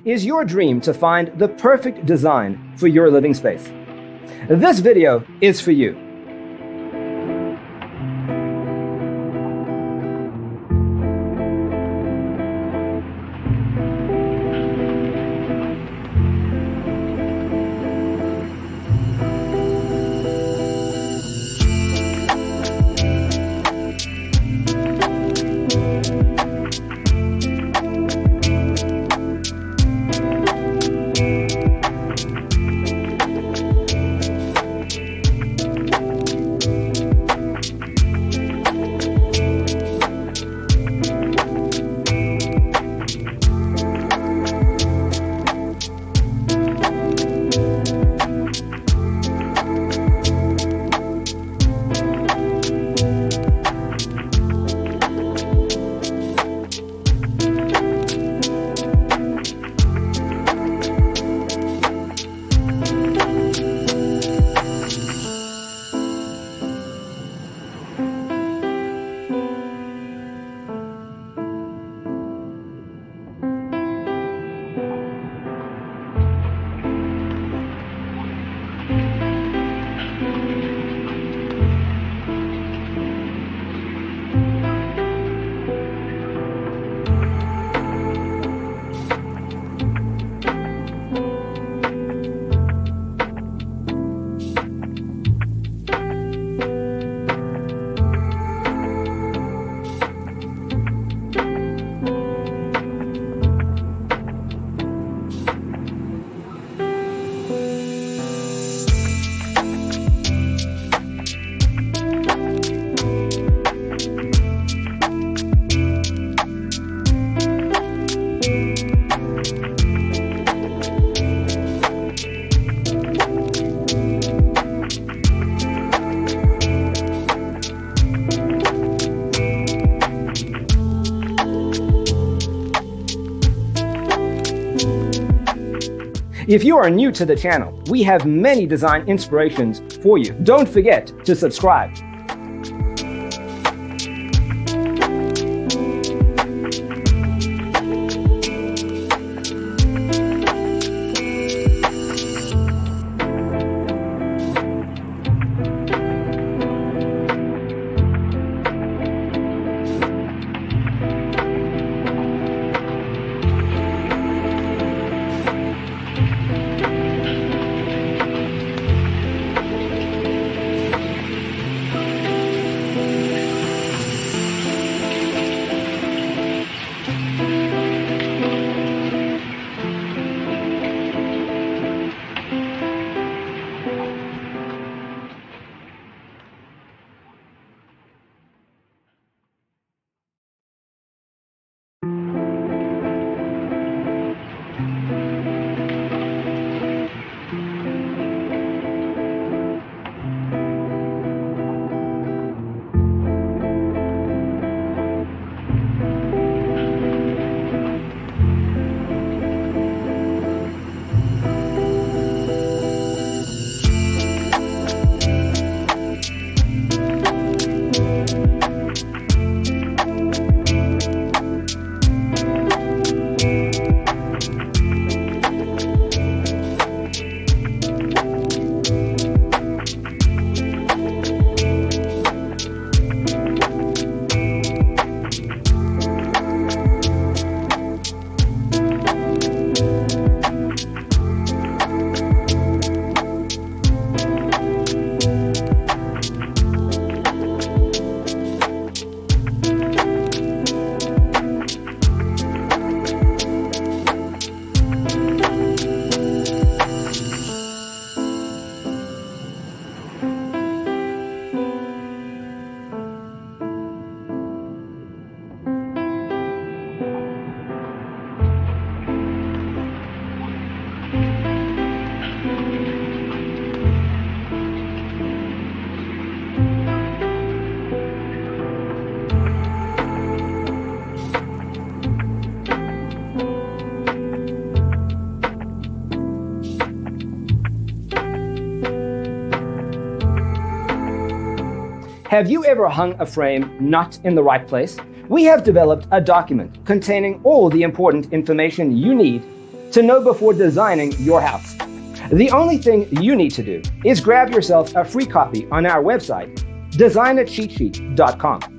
Is your dream to find the perfect design for your living space? This video is for you. If you are new to the channel, we have many design inspirations for you. Don't forget to subscribe. Have you ever hung a frame not in the right place? We have developed a document containing all the important information you need to know before designing your house. The only thing you need to do is grab yourself a free copy on our website, designercheatsheet.com.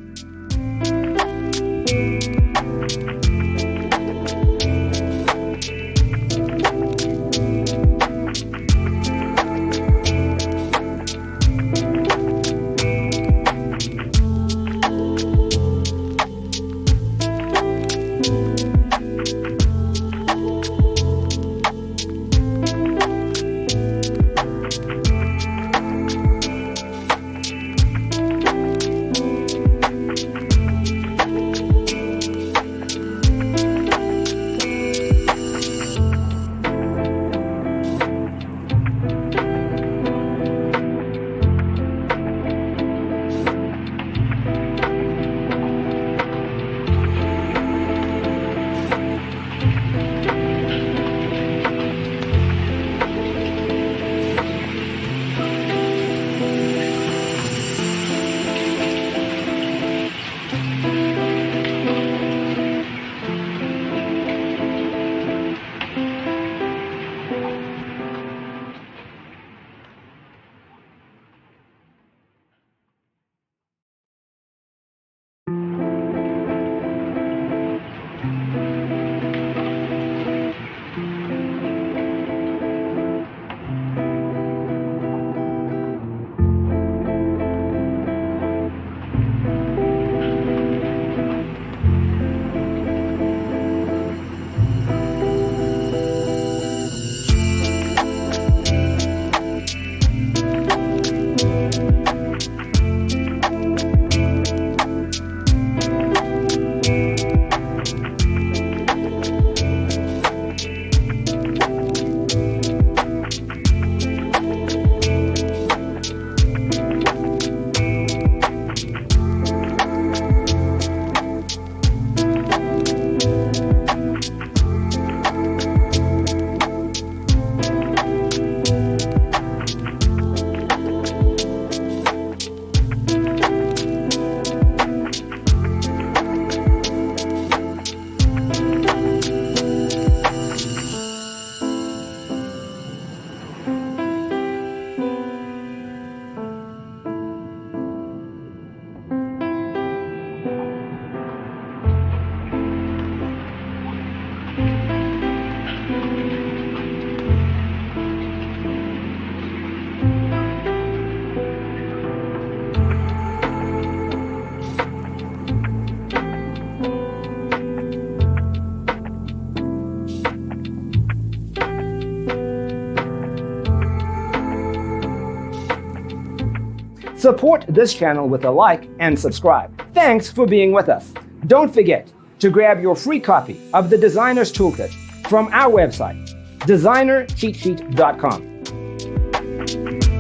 Support this channel with a like and subscribe. Thanks for being with us. Don't forget to grab your free copy of the Designer's Toolkit from our website, designercheatsheet.com.